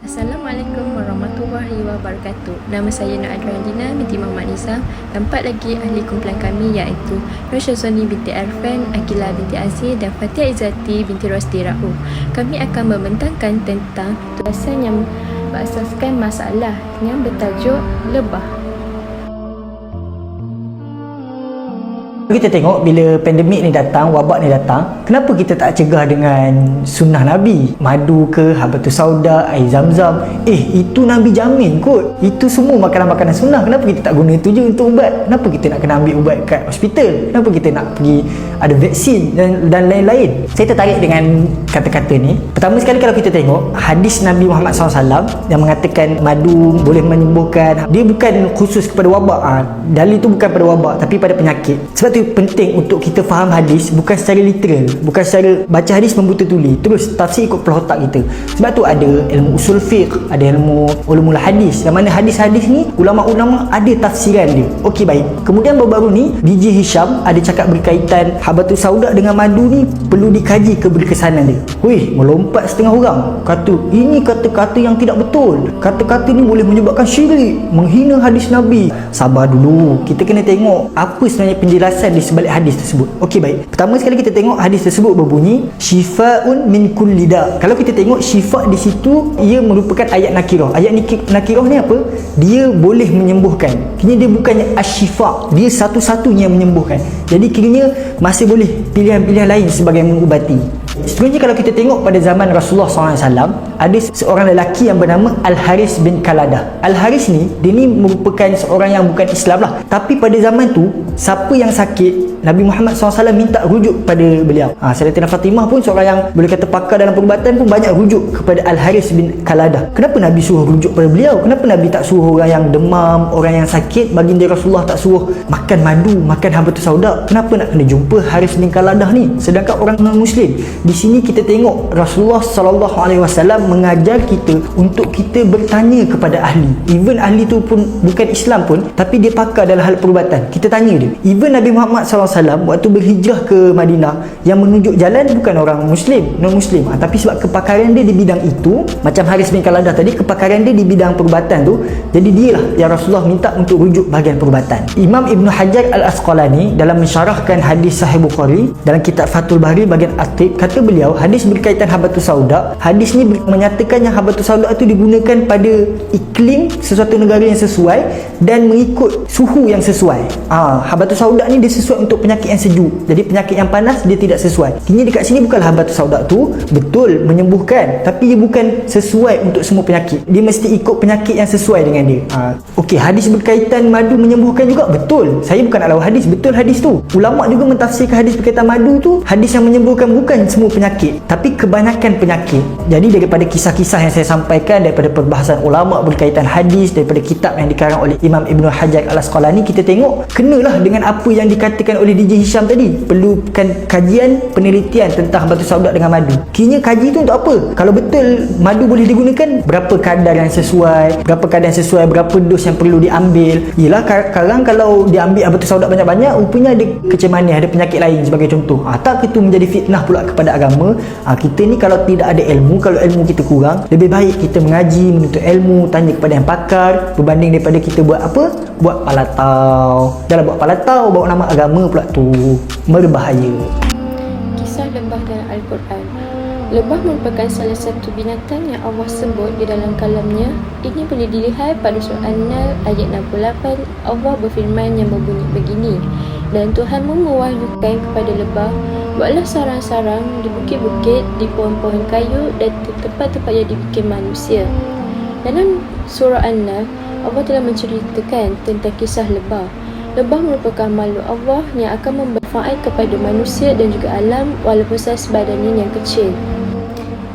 Assalamualaikum warahmatullahi wabarakatuh. Nama saya Nur Adriana binti Muhammad Nisa. Tempat lagi ahli kumpulan kami iaitu Nur Syazwani binti Arfan, Akila binti Aziz dan Fatia Izzati binti Rosdi Rahu. Kami akan membentangkan tentang tugasan yang berasaskan masalah yang bertajuk lebah. Kita tengok bila pandemik ni datang, wabak ni datang, kenapa kita tak cegah dengan sunnah Nabi? Madu ke, habatus sauda, air zam-zam. Itu Nabi jamin kot. Itu semua makanan-makanan sunnah. Kenapa kita tak guna itu je untuk ubat? Kenapa kita nak kena ambil ubat kat hospital? Kenapa kita nak pergi ada vaksin dan lain-lain? Saya tertarik dengan kata-kata ni. Pertama sekali kalau kita tengok hadis Nabi Muhammad SAW yang mengatakan madu boleh menyembuhkan, dia bukan khusus kepada wabak. Dalil tu bukan pada wabak tapi pada penyakit. Sebab tu penting untuk kita faham hadis bukan secara literal, bukan secara baca hadis membuta tuli terus tafsir ikut kepala otak kita. Sebab tu ada ilmu usul fiqh, ada ilmu ulumul hadis, yang mana hadis-hadis ni ulama-ulama ada tafsiran dia. Okey, baik. Kemudian baru-baru ni DJ Hisham ada cakap berkaitan habatus sauda dengan madu ni perlu dikaji keberkesanan dia. Melompat setengah orang kata ini kata-kata yang tidak betul, kata-kata ni boleh menyebabkan syirik, menghina hadis Nabi. Sabar dulu, kita kena tengok apa sebenarnya penjelasan di sebalik hadis tersebut. Okey, baik. Pertama sekali kita tengok hadis tersebut berbunyi syifaun min kulli da. Kalau kita tengok syifa di situ, ia merupakan ayat nakirah. Ayat nakirah ni apa? Dia boleh menyembuhkan. Kiranya dia bukannya asyifa, dia satu-satunya yang menyembuhkan. Jadi kiranya masih boleh pilihan-pilihan lain sebagai mengubati. Sebenarnya kalau kita tengok pada zaman Rasulullah SAW, ada seorang lelaki yang bernama Al-Haris bin Qaladah. Al-Haris ni, dia ni merupakan seorang yang bukan Islam lah. Tapi pada zaman tu, siapa yang sakit, Nabi Muhammad SAW minta rujuk pada beliau. Sayyidatina Fatimah pun seorang yang boleh kata pakar dalam perubatan pun banyak rujuk kepada Al-Haris bin Qaladah. Kenapa Nabi suruh rujuk pada beliau? Kenapa Nabi tak suruh orang yang demam, orang yang sakit? Baginda Rasulullah tak suruh makan madu, makan habatus sauda? Kenapa nak kena jumpa Haris bin Qaladah ni? Sedangkan orang non-Muslim. Di sini kita tengok Rasulullah SAW mengajar kita untuk kita bertanya kepada ahli. Even ahli tu pun bukan Islam pun, tapi dia pakar dalam hal perubatan. Kita tanya dia. Even Nabi Muhammad SAW waktu berhijrah ke Madinah, yang menunjuk jalan bukan orang Muslim, non-Muslim. Tapi sebab kepakaran dia di bidang itu, macam Haris bin Qaladah tadi, kepakaran dia di bidang perubatan tu, jadi dialah yang Rasulullah minta untuk rujuk bahagian perubatan. Imam Ibn Hajar Al-Asqalani dalam mensyarahkan hadis Sahih Bukhari dalam kitab Fathul Bari bahagian Atib, kata beliau hadis berkaitan habatus sauda, hadis ni menyatakan yang habatus sauda itu digunakan pada iklim sesuatu negara yang sesuai dan mengikut suhu yang sesuai. Habatus sauda ni dia sesuai untuk penyakit yang sejuk, jadi penyakit yang panas dia tidak sesuai. Kini dekat sini bukanlah habatus sauda tu betul menyembuhkan, tapi dia bukan sesuai untuk semua penyakit, dia mesti ikut penyakit yang sesuai dengan dia. Okey, hadis berkaitan madu menyembuhkan juga betul. Saya bukan nak lawan hadis, betul hadis tu. Ulama juga mentafsirkan hadis berkaitan madu tu hadis yang menyembuhkan bukan semua penyakit, tapi kebanyakan penyakit. Jadi daripada kisah-kisah yang saya sampaikan, daripada perbahasan ulama berkaitan hadis, daripada kitab yang dikarang oleh Imam Ibn Hajar Al-Asqalani, kita tengok kenalah dengan apa yang dikatakan oleh DJ Hisham tadi. Perlukan kajian, penelitian tentang habatus sauda dengan madu. Kini kaji tu untuk apa? Kalau betul madu boleh digunakan, berapa kadar yang sesuai, berapa dos yang perlu diambil. Yelah, sekarang kalau diambil habatus sauda banyak-banyak, rupanya ada kecemanis, ada penyakit lain sebagai contoh. Tak itu menjadi fitnah pula kepada agama. Kita ni kalau tidak ada ilmu, kalau ilmu kita kurang, lebih baik kita mengaji, menuntut ilmu, tanya kepada yang pakar, berbanding daripada kita buat apa? Buat palatau. Janganlah buat palatau, bawa nama agama pula tu, berbahaya. Kisah lebah dalam Al-Quran. Lebah merupakan salah satu binatang yang Allah sebut di dalam kalamnya. Ini boleh dilihat pada surah An-Nahl ayat 68. Allah berfirman yang berbunyi begini, dan Tuhanmu mewahyukan kepada lebah, buatlah sarang-sarang di bukit-bukit, di pohon-pohon kayu dan di tempat-tempat yang dibikin manusia. Dalam surah An-Nahl, Allah telah menceritakan tentang kisah lebah. Lebah merupakan makhluk Allah yang akan membermanfaat kepada manusia dan juga alam walaupun saiz badannya yang kecil.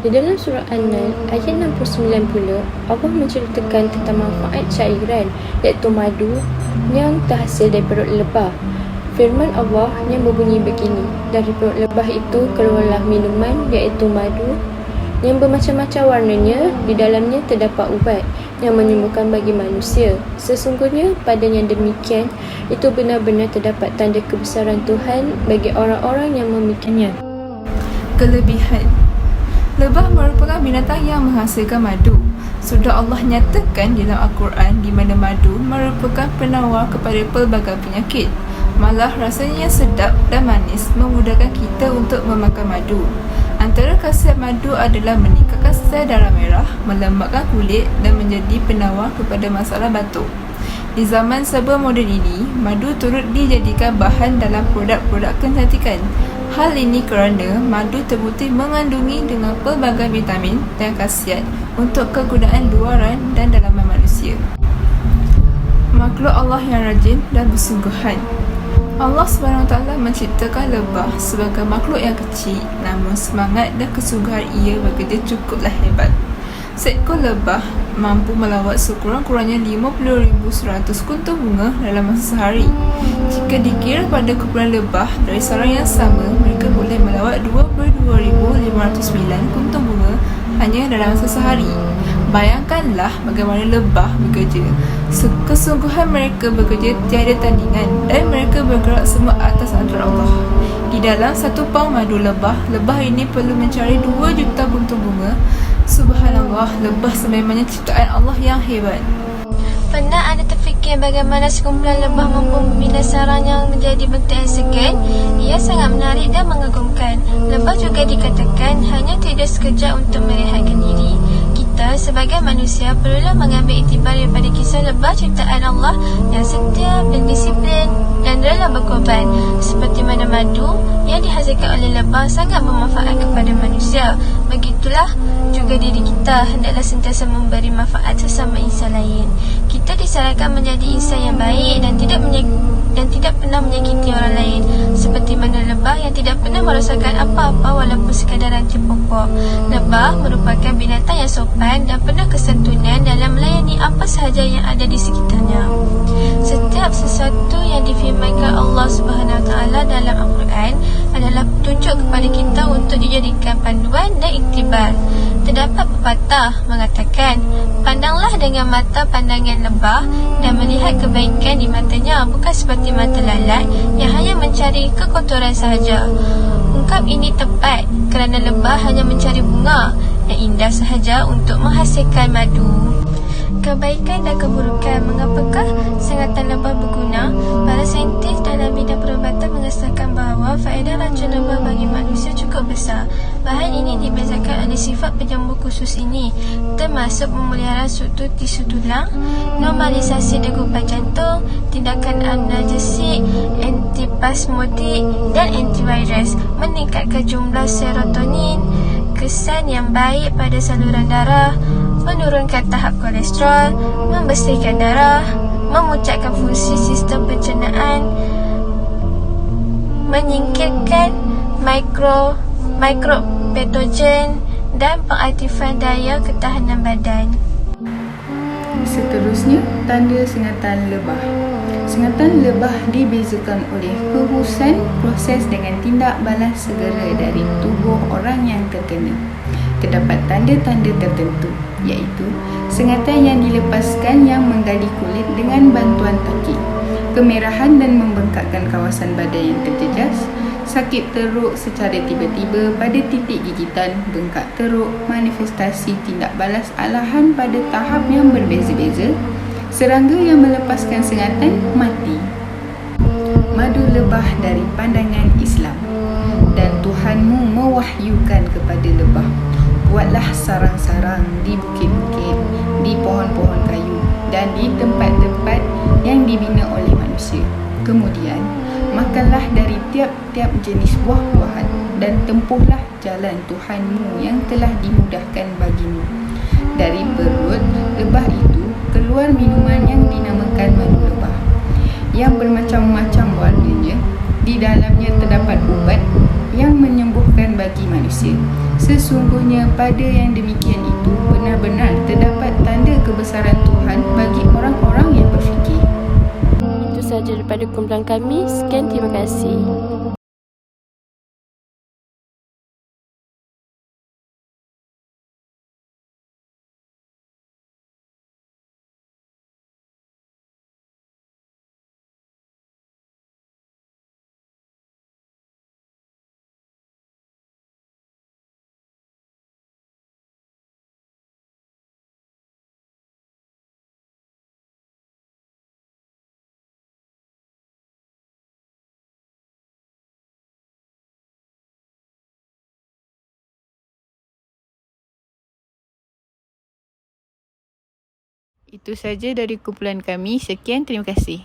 Di dalam surah An-Nahl ayat 69 pula, Allah menceritakan tentang manfaat cairan iaitu madu yang terhasil dari perut lebah. Firman Allah yang berbunyi begini, dari perut lebah itu keluarlah minuman iaitu madu yang bermacam-macam warnanya, di dalamnya terdapat ubat yang menyembuhkan bagi manusia. Sesungguhnya pada yang demikian itu benar-benar terdapat tanda kebesaran Tuhan bagi orang-orang yang memikirnya. Kelebihan Lebah merupakan binatang yang menghasilkan madu. Sudah Allah nyatakan dalam Al-Quran di mana madu merupakan penawar kepada pelbagai penyakit. Malah rasanya sedap dan manis memudahkan kita untuk memakan madu. Antara khasiat madu adalah meningkatkan sel darah merah, melembabkan kulit dan menjadi penawar kepada masalah batuk. Di zaman serba moden ini, madu turut dijadikan bahan dalam produk-produk kecantikan. Hal ini kerana madu terbukti mengandungi dengan pelbagai vitamin dan khasiat untuk kegunaan luaran dan dalaman manusia. Makhluk Allah yang rajin dan bersungguhan. Allah SWT menciptakan lebah sebagai makhluk yang kecil, namun semangat dan kesungguhan ia bekerja cukuplah hebat. Seekor lebah mampu melawat sekurang-kurangnya 50,100 kuntung bunga dalam masa sehari. Jika dikira pada kumpulan lebah dari sarang yang sama, mereka boleh melawat 22,509 kuntung bunga hanya dalam masa sehari. Bayangkanlah bagaimana lebah bekerja. Kesungguhan mereka bekerja tiada tandingan dan mereka bergerak semua atas antara Allah. Di dalam 1 paung madu lebah ini perlu mencari 2 juta kuntung bunga. Subhanallah, lebah sememangnya ciptaan Allah yang hebat. Pernah anda terfikir bagaimana sekumpulan lebah mampu membina sarang yang menjadi bentuk hexagon? Ia sangat menarik dan mengagumkan. Lebah juga dikatakan hanya tidur sekejap untuk merehatkan diri. Kita sebagai manusia perlulah mengambil iktibar daripada kisah lebah ciptaan Allah yang setia, berdisiplin dan rela berkorban. Seperti mana madu yang dihasilkan oleh lebah sangat bermanfaat kepada manusia, begitulah juga diri kita hendaklah sentiasa memberi manfaat sesama insan lain. Kita disarankan menjadi insan yang baik dan tidak pernah menyakiti orang lain, seperti mana lebah yang tidak pernah merasakan apa-apa walaupun sekadar ranting pokok. Lebah merupakan binatang yang sopan dan penuh kesantunan dalam melayani apa sahaja yang ada di sekitarnya. Setiap sesuatu yang difirmankan Allah SWT dalam Al-Quran adalah petunjuk kepada kita untuk dijadikan panduan dan iktibar. Terdapat pepatah mengatakan, pandanglah dengan mata pandangan lebah dan melihat kebaikan di matanya, bukan seperti mata lalat yang hanya mencari kekotoran sahaja. Ungkap ini tepat kerana lebah hanya mencari bunga yang indah sahaja untuk menghasilkan madu. Kebaikan dan keburukan. Mengapakah sengatan lebah berguna? Para saintis dalam bidang perubatan mengesahkan bahawa faedah racun lebah bagi manusia cukup besar. Bahan ini dibezakan oleh sifat penyembuh khusus ini, termasuk memelihara struktur tisu tulang, normalisasi degupan jantung, tindakan analgesik, antipasmodik dan antivirus, meningkatkan jumlah serotonin, kesan yang baik pada saluran darah, menurunkan tahap kolesterol, membersihkan darah, memuncakkan fungsi sistem pencernaan, menyingkirkan mikropatogen dan pengaktifan daya ketahanan badan. Seterusnya, tanda sengatan lebah. Sengatan lebah dibezakan oleh kehususan proses dengan tindak balas segera dari tubuh orang yang terkena. Terdapat tanda-tanda tertentu, iaitu sengatan yang dilepaskan yang menggali kulit dengan bantuan taki, kemerahan dan membengkakkan kawasan badan yang terjejas, sakit teruk secara tiba-tiba pada titik gigitan, bengkak teruk, manifestasi tindak balas alahan pada tahap yang berbeza-beza, serangga yang melepaskan sengatan mati. Madu lebah dari pandangan Islam. Dan Tuhanmu mewahyukan kepada lebah, buatlah sarang-sarang di bukit-bukit, di pohon-pohon kayu dan di tempat-tempat yang dibina oleh manusia. Kemudian, makanlah dari tiap-tiap jenis buah-buahan dan tempuhlah jalan Tuhanmu yang telah dimudahkan bagimu. Dari perut lebah itu keluar minuman yang dinamakan madu lebah, yang bermacam-macam warnanya. Di dalamnya terdapat ubat yang menyembuhkan bagi manusia. Sesungguhnya pada yang demikian itu benar-benar terdapat tanda kebesaran Tuhan bagi orang-orang yang berfikir. Itu sahaja daripada kumpulan kami. Sekian, terima kasih. Itu saja dari kumpulan kami. Sekian, terima kasih.